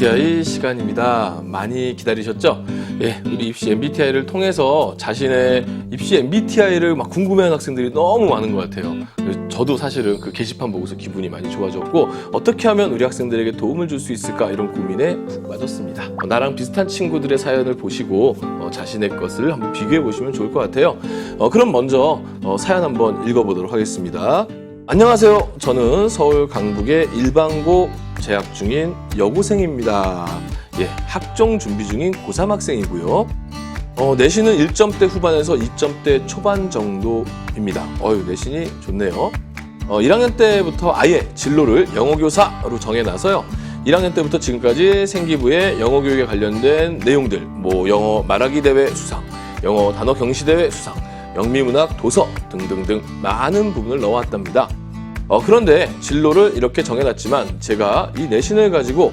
MBTI 시간입니다. 많이 기다리셨죠? 예, 우리 입시 MBTI를 통해서 자신의 입시 MBTI를 막 궁금해하는 학생들이 너무 많은 것 같아요. 저도 사실은 그 게시판 보고서 기분이 많이 좋아졌고, 어떻게 하면 우리 학생들에게 도움을 줄 수 있을까, 이런 고민에 푹 빠졌습니다. 나랑 비슷한 친구들의 사연을 보시고 자신의 것을 한번 비교해 보시면 좋을 것 같아요. 그럼 먼저 사연 한번 읽어보도록 하겠습니다. 안녕하세요. 저는 서울 강북의 일반고 재학 중인 여고생입니다. 예, 학종 준비 중인 고3 학생이고요. 내신은 1점대 후반에서 2점대 초반 정도입니다. 내신이 좋네요. 1학년 때부터 아예 진로를 영어교사로 정해놔서요. 1학년 때부터 지금까지 생기부에 영어 교육에 관련된 내용들, 영어 말하기 대회 수상, 영어 단어 경시 대회 수상, 영미문학 도서 등등등 많은 부분을 넣어왔답니다. 그런데 진로를 이렇게 정해놨지만 제가 이 내신을 가지고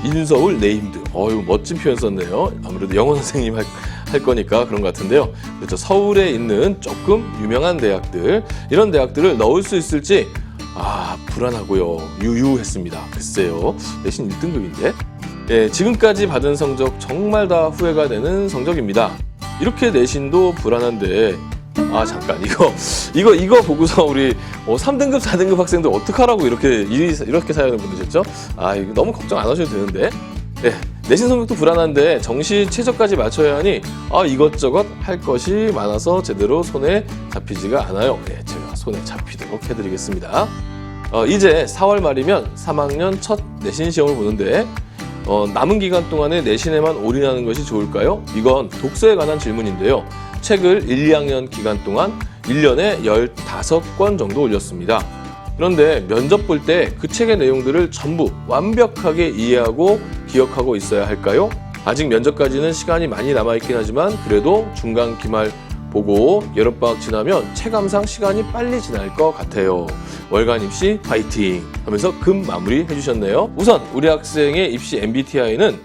인서울 네임드, 멋진 표현 썼네요. 아무래도 영어 선생님 할 거니까 그런 것 같은데요. 그렇죠. 서울에 있는 조금 유명한 대학들, 이런 대학들을 넣을 수 있을지 불안하고요. 유유했습니다. 글쎄요. 내신 1등급인데. 예, 지금까지 받은 성적 정말 다 후회가 되는 성적입니다. 이렇게 내신도 불안한데 잠깐 이거 보고서 우리 3등급 4등급 학생들 어떡하라고 이렇게 사연을 보내셨죠? 이거 너무 걱정 안 하셔도 되는데. 네, 내신 성적도 불안한데 정시 최저까지 맞춰야 하니 이것저것 할 것이 많아서 제대로 손에 잡히지가 않아요. 네, 제가 손에 잡히도록 해드리겠습니다. 이제 4월 말이면 3학년 첫 내신 시험을 보는데 남은 기간 동안에 내신에만 올인하는 것이 좋을까요? 이건 독서에 관한 질문인데요. 책을 1, 2학년 기간 동안 1년에 15권 정도 올렸습니다. 그런데 면접 볼 때 그 책의 내용들을 전부 완벽하게 이해하고 기억하고 있어야 할까요? 아직 면접까지는 시간이 많이 남아있긴 하지만 그래도 중간 기말 보고 여름방학 지나면 체감상 시간이 빨리 지날 것 같아요. 월간 입시 파이팅 하면서 금 마무리 해주셨네요. 우선 우리 학생의 입시 MBTI는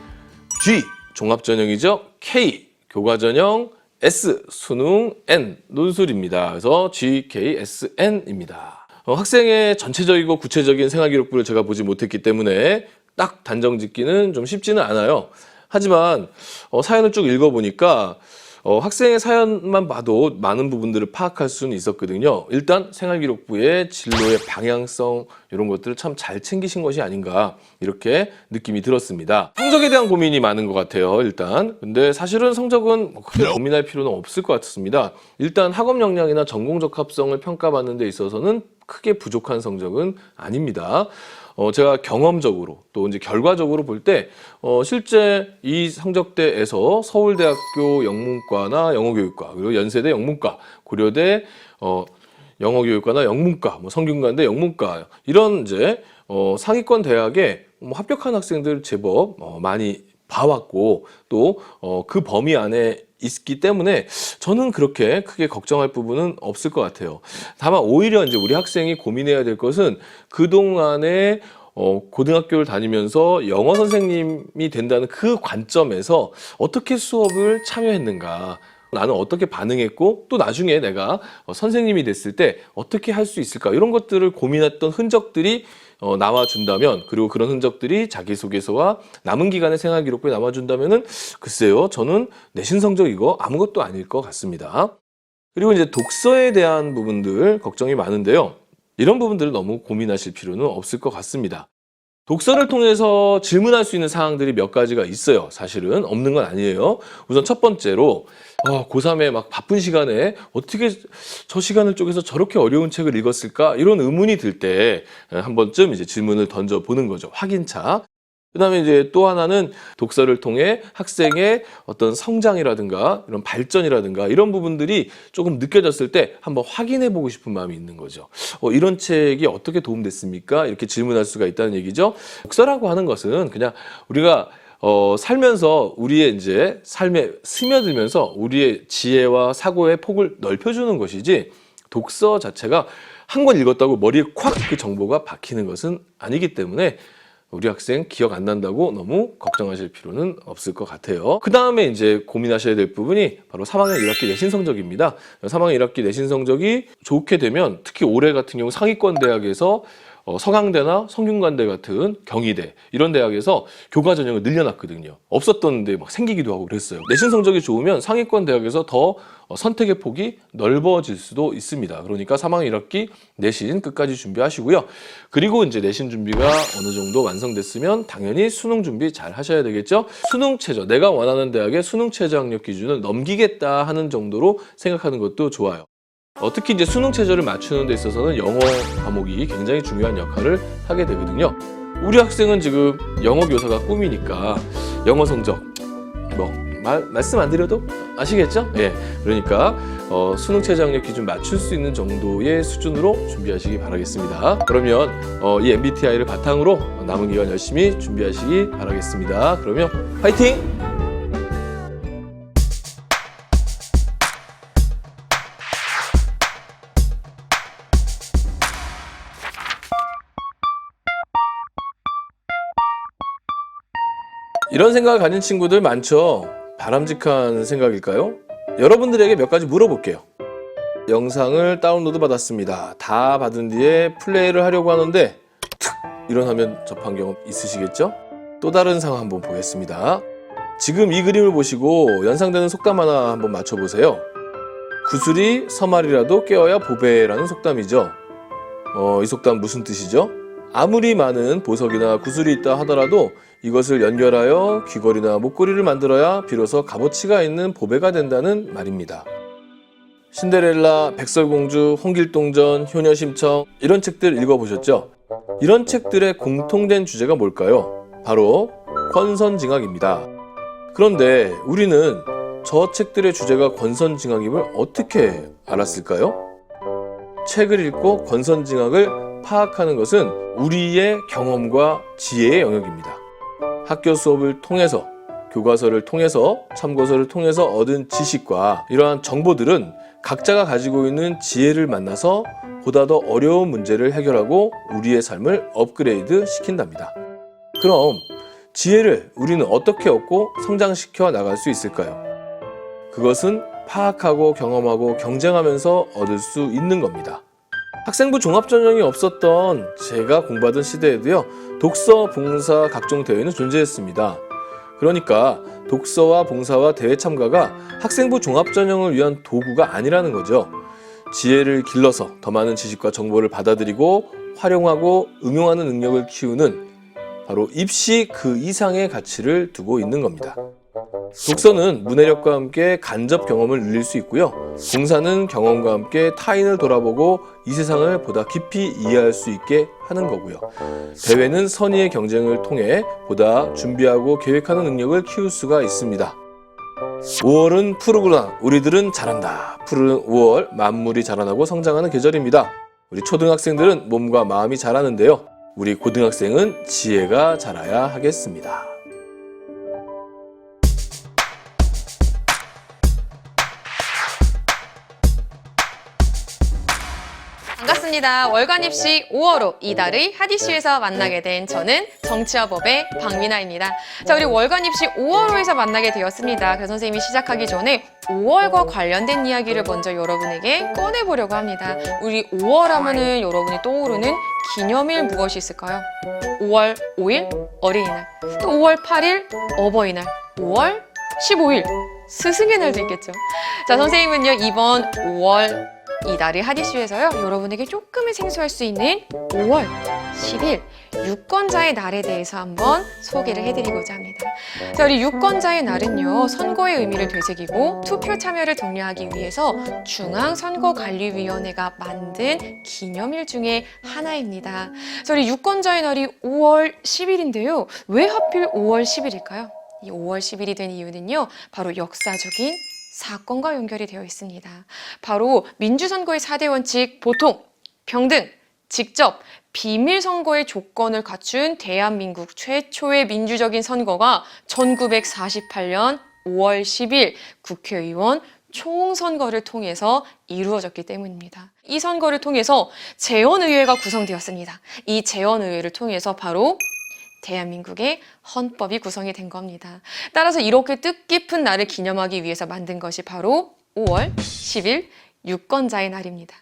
G 종합전형이죠. K 교과전형, S 수능, N 논술입니다. 그래서 GKSN입니다. 학생의 전체적이고 구체적인 생활기록부를 제가 보지 못했기 때문에 딱 단정 짓기는 좀 쉽지는 않아요. 하지만 사연을 쭉 읽어보니까 학생의 사연만 봐도 많은 부분들을 파악할 수는 있었거든요. 일단 생활기록부의 진로의 방향성 이런 것들을 참 잘 챙기신 것이 아닌가 이렇게 느낌이 들었습니다. 성적에 대한 고민이 많은 것 같아요. 일단 근데 사실은 성적은 크게 고민할 필요는 없을 것 같습니다. 일단 학업 역량이나 전공 적합성을 평가받는 데 있어서는 크게 부족한 성적은 아닙니다. 제가 경험적으로 또 이제 결과적으로 볼 때 실제 이 성적대에서 서울대학교 영문과나 영어교육과, 그리고 연세대 영문과, 고려대 영어교육과나 영문과, 성균관대 영문과, 이런 이제 상위권 대학에 합격한 학생들 제법 많이 봐왔고 또 그 범위 안에 있기 때문에 저는 그렇게 크게 걱정할 부분은 없을 것 같아요. 다만 오히려 이제 우리 학생이 고민해야 될 것은 그동안에 고등학교를 다니면서 영어 선생님이 된다는 그 관점에서 어떻게 수업을 참여했는가, 나는 어떻게 반응했고 또 나중에 내가 선생님이 됐을 때 어떻게 할 수 있을까, 이런 것들을 고민했던 흔적들이 나와준다면, 그리고 그런 흔적들이 자기소개서와 남은 기간의 생활기록부에 남아준다면은 글쎄요, 저는 내신 성적 이거 아무것도 아닐 것 같습니다. 그리고 이제 독서에 대한 부분들 걱정이 많은데요. 이런 부분들을 너무 고민하실 필요는 없을 것 같습니다. 독서를 통해서 질문할 수 있는 사항들이 몇 가지가 있어요. 사실은 없는 건 아니에요. 우선 첫 번째로 고3에 막 바쁜 시간에 어떻게 저 시간을 쪼개서 저렇게 어려운 책을 읽었을까, 이런 의문이 들 때 한 번쯤 이제 질문을 던져보는 거죠. 확인차. 그 다음에 이제 또 하나는 독서를 통해 학생의 어떤 성장이라든가 이런 발전이라든가 이런 부분들이 조금 느껴졌을 때 한번 확인해 보고 싶은 마음이 있는 거죠. 이런 책이 어떻게 도움됐습니까? 이렇게 질문할 수가 있다는 얘기죠. 독서라고 하는 것은 그냥 우리가 살면서 우리의 이제 삶에 스며들면서 우리의 지혜와 사고의 폭을 넓혀주는 것이지, 독서 자체가 한 권 읽었다고 머리에 콱 그 정보가 박히는 것은 아니기 때문에 우리 학생 기억 안 난다고 너무 걱정하실 필요는 없을 것 같아요. 그 다음에 이제 고민하셔야 될 부분이 바로 3학년 1학기 내신 성적입니다. 3학년 1학기 내신 성적이 좋게 되면 특히 올해 같은 경우 상위권 대학에서 서강대나 성균관대 같은 경희대 이런 대학에서 교과 전형을 늘려놨거든요. 없었던데 막 생기기도 하고 그랬어요. 내신 성적이 좋으면 상위권 대학에서 더 선택의 폭이 넓어질 수도 있습니다. 그러니까 3학년 1학기 내신 끝까지 준비하시고요. 그리고 이제 내신 준비가 어느 정도 완성됐으면 당연히 수능 준비 잘 하셔야 되겠죠. 수능 최저, 내가 원하는 대학의 수능 최저 학력 기준을 넘기겠다 하는 정도로 생각하는 것도 좋아요. 특히 이제 수능 최저를 맞추는 데 있어서는 영어 과목이 굉장히 중요한 역할을 하게 되거든요. 우리 학생은 지금 영어 교사가 꿈이니까 영어 성적 말씀 안 드려도 아시겠죠? 예. 그러니까 수능 최저 학력 기준 맞출 수 있는 정도의 수준으로 준비하시기 바라겠습니다. 그러면 이 MBTI를 바탕으로 남은 기간 열심히 준비하시기 바라겠습니다. 그러면 화이팅! 이런 생각을 가진 친구들 많죠? 바람직한 생각일까요? 여러분들에게 몇 가지 물어볼게요. 영상을 다운로드 받았습니다. 다 받은 뒤에 플레이를 하려고 하는데 이런 화면 접한 경험 있으시겠죠? 또 다른 상황 한번 보겠습니다. 지금 이 그림을 보시고 연상되는 속담 하나 한번 맞춰보세요. 구슬이 서말이라도 깨어야 보배라는 속담이죠. 이 속담 무슨 뜻이죠? 아무리 많은 보석이나 구슬이 있다 하더라도 이것을 연결하여 귀걸이나 목걸이를 만들어야 비로소 값어치가 있는 보배가 된다는 말입니다. 신데렐라, 백설공주, 홍길동전, 효녀심청 이런 책들 읽어보셨죠? 이런 책들의 공통된 주제가 뭘까요? 바로 권선징악입니다. 그런데 우리는 저 책들의 주제가 권선징악임을 어떻게 알았을까요? 책을 읽고 권선징악을 파악하는 것은 우리의 경험과 지혜의 영역입니다. 학교 수업을 통해서, 교과서를 통해서, 참고서를 통해서 얻은 지식과 이러한 정보들은 각자가 가지고 있는 지혜를 만나서 보다 더 어려운 문제를 해결하고 우리의 삶을 업그레이드 시킨답니다. 그럼 지혜를 우리는 어떻게 얻고 성장시켜 나갈 수 있을까요? 그것은 파악하고 경험하고 경쟁하면서 얻을 수 있는 겁니다. 학생부 종합전형이 없었던 제가 공부하던 시대에도요, 독서, 봉사, 각종 대회는 존재했습니다. 그러니까 독서와 봉사와 대회 참가가 학생부 종합전형을 위한 도구가 아니라는 거죠. 지혜를 길러서 더 많은 지식과 정보를 받아들이고 활용하고 응용하는 능력을 키우는 바로 입시 그 이상의 가치를 두고 있는 겁니다. 독서는 문해력과 함께 간접 경험을 늘릴 수 있고요. 봉사는 경험과 함께 타인을 돌아보고 이 세상을 보다 깊이 이해할 수 있게 하는 거고요. 대회는 선의의 경쟁을 통해 보다 준비하고 계획하는 능력을 키울 수가 있습니다. 5월은 푸르구나, 우리들은 자란다. 푸른 5월, 만물이 자라나고 성장하는 계절입니다. 우리 초등학생들은 몸과 마음이 자라는데요. 우리 고등학생은 지혜가 자라야 하겠습니다. 반갑습니다. 월간 입시 5월호 이달의 핫이슈에서 만나게 된 저는 정치와 법의 박민아입니다. 자, 우리 월간 입시 5월호에서 만나게 되었습니다. 그 선생님이 시작하기 전에 5월과 관련된 이야기를 먼저 여러분에게 꺼내보려고 합니다. 우리 5월 하면은 여러분이 떠오르는 기념일 무엇이 있을까요? 5월 5일 어린이날, 또 5월 8일 어버이날, 5월 15일 스승의 날도 있겠죠. 자, 선생님은요 이번 5월 이달의 핫이슈에서요 여러분에게 조금은 생소할 수 있는 5월 10일 유권자의 날에 대해서 한번 소개를 해드리고자 합니다. 자, 우리 유권자의 날은요 선거의 의미를 되새기고 투표 참여를 독려하기 위해서 중앙선거관리위원회가 만든 기념일 중에 하나입니다. 자, 우리 유권자의 날이 5월 10일인데요 왜 하필 5월 10일일까요? 이 5월 10일이 된 이유는요 바로 역사적인 사건과 연결이 되어 있습니다. 바로 민주선거의 4대 원칙 보통, 평등, 직접, 비밀 선거의 조건을 갖춘 대한민국 최초의 민주적인 선거가 1948년 5월 10일 국회의원 총선거를 통해서 이루어졌기 때문입니다. 이 선거를 통해서 재헌의회가 구성되었습니다. 이 재헌의회를 통해서 바로 대한민국의 헌법이 구성이 된 겁니다. 따라서 이렇게 뜻깊은 날을 기념하기 위해서 만든 것이 바로 5월 10일 유권자의 날입니다.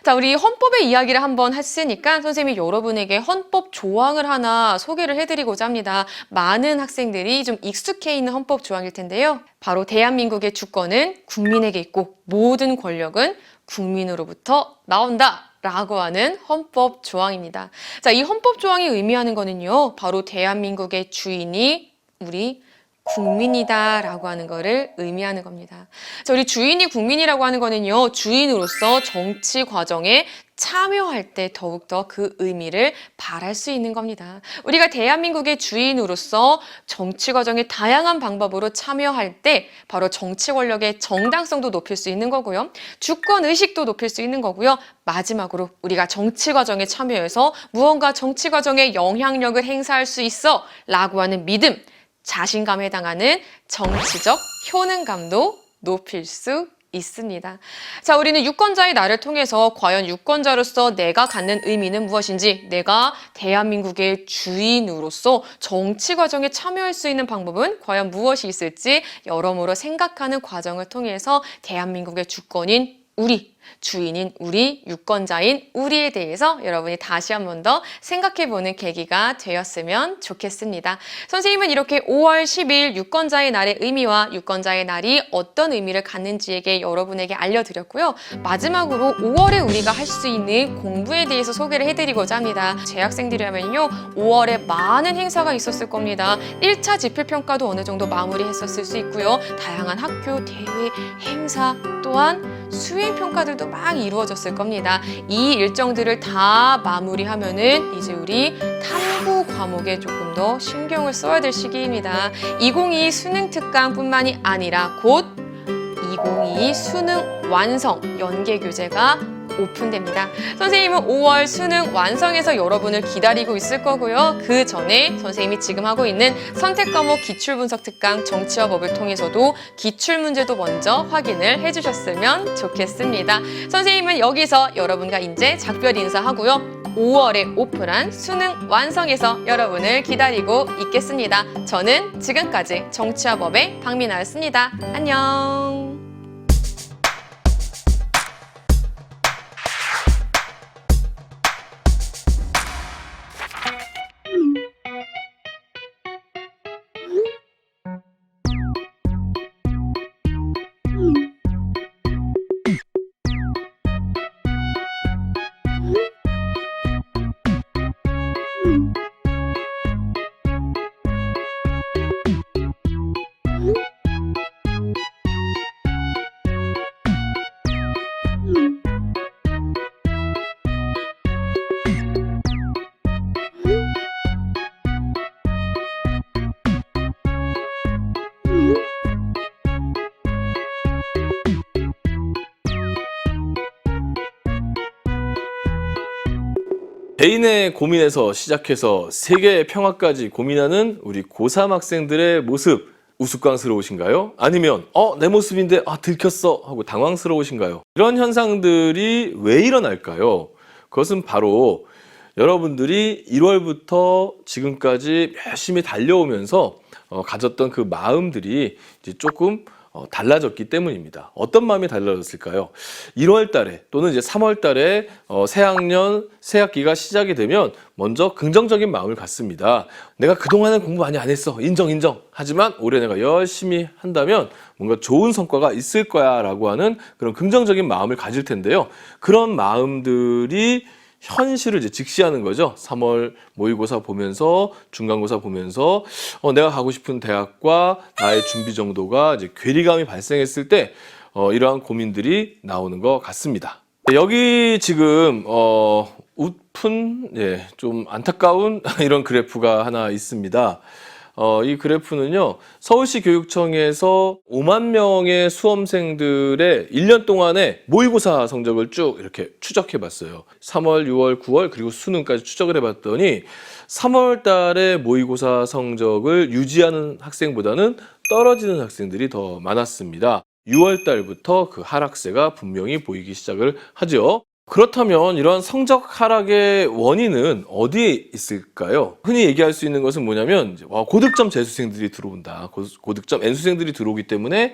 자, 우리 헌법의 이야기를 한번 했으니까 선생님이 여러분에게 헌법 조항을 하나 소개를 해드리고자 합니다. 많은 학생들이 좀 익숙해 있는 헌법 조항일 텐데요. 바로 대한민국의 주권은 국민에게 있고 모든 권력은 국민으로부터 나온다 라고 하는 헌법 조항입니다. 자, 이 헌법 조항이 의미하는 거는요, 바로 대한민국의 주인이 우리 국민이다 라고 하는 거를 의미하는 겁니다. 자, 우리 주인이 국민이라고 하는 거는요, 주인으로서 정치 과정에 참여할 때 더욱더 그 의미를 발할 수 있는 겁니다. 우리가 대한민국의 주인으로서 정치 과정의 다양한 방법으로 참여할 때 바로 정치 권력의 정당성도 높일 수 있는 거고요. 주권 의식도 높일 수 있는 거고요. 마지막으로 우리가 정치 과정에 참여해서 무언가 정치 과정에 영향력을 행사할 수 있어 라고 하는 믿음, 자신감에 해당하는 정치적 효능감도 높일 수 있습니다. 자, 우리는 유권자의 날을 통해서 과연 유권자로서 내가 갖는 의미는 무엇인지, 내가 대한민국의 주인으로서 정치 과정에 참여할 수 있는 방법은 과연 무엇이 있을지 여러모로 생각하는 과정을 통해서 대한민국의 주권인 우리, 주인인 우리, 유권자인 우리에 대해서 여러분이 다시 한 번 더 생각해보는 계기가 되었으면 좋겠습니다. 선생님은 이렇게 5월 10일 유권자의 날의 의미와 유권자의 날이 어떤 의미를 갖는지에게 여러분에게 알려드렸고요. 마지막으로 5월에 우리가 할 수 있는 공부에 대해서 소개를 해드리고자 합니다. 재학생들이라면요, 5월에 많은 행사가 있었을 겁니다. 1차 지필평가도 어느 정도 마무리했었을 수 있고요. 다양한 학교, 대회, 행사 또한 수행평가들도 막 이루어졌을 겁니다. 이 일정들을 다 마무리하면은 이제 우리 탐구 과목에 조금 더 신경을 써야 될 시기입니다. 2022 수능 특강뿐만이 아니라 곧 2022 수능 완성 연계 교재가 오픈됩니다. 선생님은 5월 수능 완성해서 여러분을 기다리고 있을 거고요. 그 전에 선생님이 지금 하고 있는 선택과목 기출분석 특강 정치와 법을 통해서도 기출문제도 먼저 확인을 해주셨으면 좋겠습니다. 선생님은 여기서 여러분과 이제 작별 인사하고요. 5월에 오픈한 수능 완성에서 여러분을 기다리고 있겠습니다. 저는 지금까지 정치와 법의 박민아였습니다. 안녕. 개인의 고민에서 시작해서 세계의 평화까지 고민하는 우리 고3 학생들의 모습 우스꽝스러우신가요? 아니면 내 모습인데 들켰어 하고 당황스러우신가요? 이런 현상들이 왜 일어날까요? 그것은 바로 여러분들이 1월부터 지금까지 열심히 달려오면서 가졌던 그 마음들이 이제 조금 달라졌기 때문입니다. 어떤 마음이 달라졌을까요? 1월 달에 또는 이제 3월 달에 새학년, 새학기가 시작이 되면 먼저 긍정적인 마음을 갖습니다. 내가 그동안은 공부 많이 안 했어. 인정. 하지만 올해 내가 열심히 한다면 뭔가 좋은 성과가 있을 거야 라고 하는 그런 긍정적인 마음을 가질 텐데요. 그런 마음들이 현실을 이제 직시하는 거죠. 3월 모의고사 보면서, 중간고사 보면서 내가 가고 싶은 대학과 나의 준비 정도가 이제 괴리감이 발생했을 때 이러한 고민들이 나오는 것 같습니다. 여기 지금 웃픈, 좀 안타까운 이런 그래프가 하나 있습니다. 이 그래프는요, 서울시 교육청에서 5만 명의 수험생들의 1년 동안의 모의고사 성적을 쭉 이렇게 추적해 봤어요. 3월, 6월, 9월 그리고 수능까지 추적을 해 봤더니 3월 달에 모의고사 성적을 유지하는 학생보다는 떨어지는 학생들이 더 많았습니다. 6월 달부터 그 하락세가 분명히 보이기 시작을 하죠. 그렇다면 이런 성적 하락의 원인은 어디에 있을까요? 흔히 얘기할 수 있는 것은 뭐냐면 고득점 재수생들이 들어온다. 고득점 N수생들이 들어오기 때문에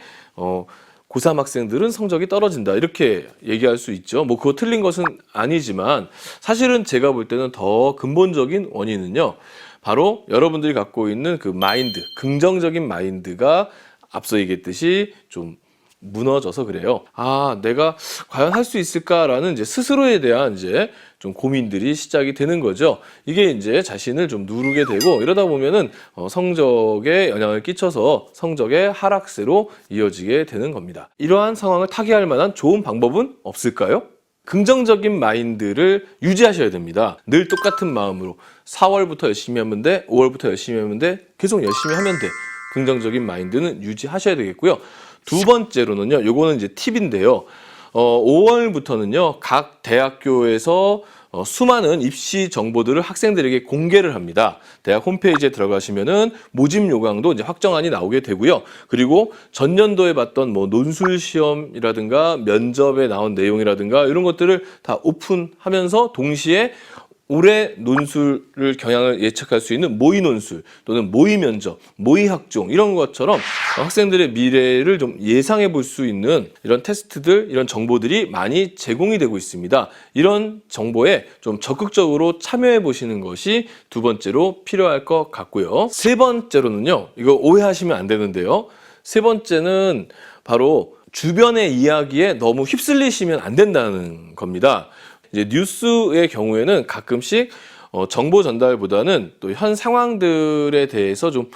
고3 학생들은 성적이 떨어진다. 이렇게 얘기할 수 있죠. 뭐 그거 틀린 것은 아니지만 사실은 제가 볼 때는 더 근본적인 원인은요. 바로 여러분들이 갖고 있는 그 마인드, 긍정적인 마인드가 앞서 얘기했듯이 좀 무너져서 그래요. 아, 내가 과연 할 수 있을까라는 이제 스스로에 대한 이제 좀 고민들이 시작이 되는 거죠. 이게 이제 자신을 좀 누르게 되고 이러다 보면은 성적에 영향을 끼쳐서 성적의 하락세로 이어지게 되는 겁니다. 이러한 상황을 타개할 만한 좋은 방법은 없을까요? 긍정적인 마인드를 유지하셔야 됩니다. 늘 똑같은 마음으로 4월부터 열심히 하면 돼, 5월부터 열심히 하면 돼, 계속 열심히 하면 돼. 긍정적인 마인드는 유지하셔야 되겠고요. 두 번째로는요, 요거는 이제 팁인데요. 5월부터는요, 각 대학교에서 수많은 입시 정보들을 학생들에게 공개를 합니다. 대학 홈페이지에 들어가시면은 모집 요강도 이제 확정안이 나오게 되고요. 그리고 전년도에 봤던 뭐 논술 시험이라든가 면접에 나온 내용이라든가 이런 것들을 다 오픈하면서 동시에 올해 논술을 경향을 예측할 수 있는 모의 논술 또는 모의 면접, 모의 학종 이런 것처럼 학생들의 미래를 좀 예상해 볼 수 있는 이런 테스트들, 이런 정보들이 많이 제공이 되고 있습니다. 이런 정보에 좀 적극적으로 참여해 보시는 것이 두 번째로 필요할 것 같고요. 세 번째로는요, 이거 오해하시면 안 되는데요. 세 번째는 바로 주변의 이야기에 너무 휩쓸리시면 안 된다는 겁니다. 이제 뉴스의 경우에는 가끔씩 정보 전달보다는 또 현 상황들에 대해서 좀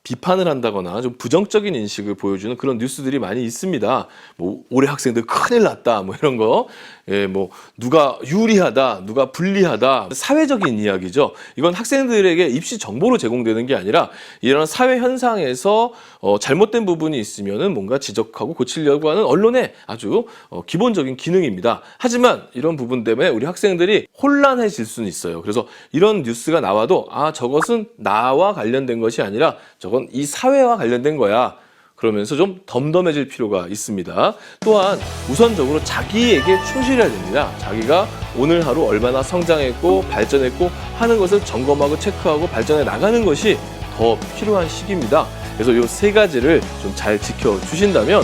비판을 한다거나 좀 부정적인 인식을 보여주는 그런 뉴스들이 많이 있습니다. 뭐 올해 학생들 큰일 났다, 뭐 이런 거, 예, 뭐 누가 유리하다, 누가 불리하다, 사회적인 이야기죠. 이건 학생들에게 입시 정보로 제공되는 게 아니라 이런 사회 현상에서 잘못된 부분이 있으면은 뭔가 지적하고 고치려고 하는 언론의 아주 기본적인 기능입니다. 하지만 이런 부분 때문에 우리 학생들이 혼란해질 수는 있어요. 그래서 이런 뉴스가 나와도 아, 저것은 나와 관련된 것이 아니라 저건 이 사회와 관련된 거야. 그러면서 좀 덤덤해질 필요가 있습니다. 또한 우선적으로 자기에게 충실해야 됩니다. 자기가 오늘 하루 얼마나 성장했고 발전했고 하는 것을 점검하고 체크하고 발전해 나가는 것이 더 필요한 시기입니다. 그래서 이 세 가지를 좀 잘 지켜주신다면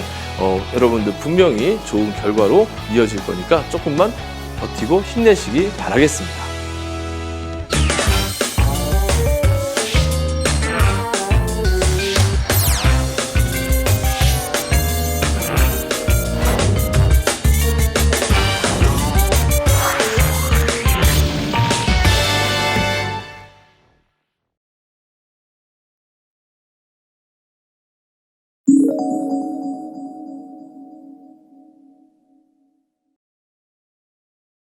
여러분들 분명히 좋은 결과로 이어질 거니까 조금만 버티고 힘내시기 바라겠습니다.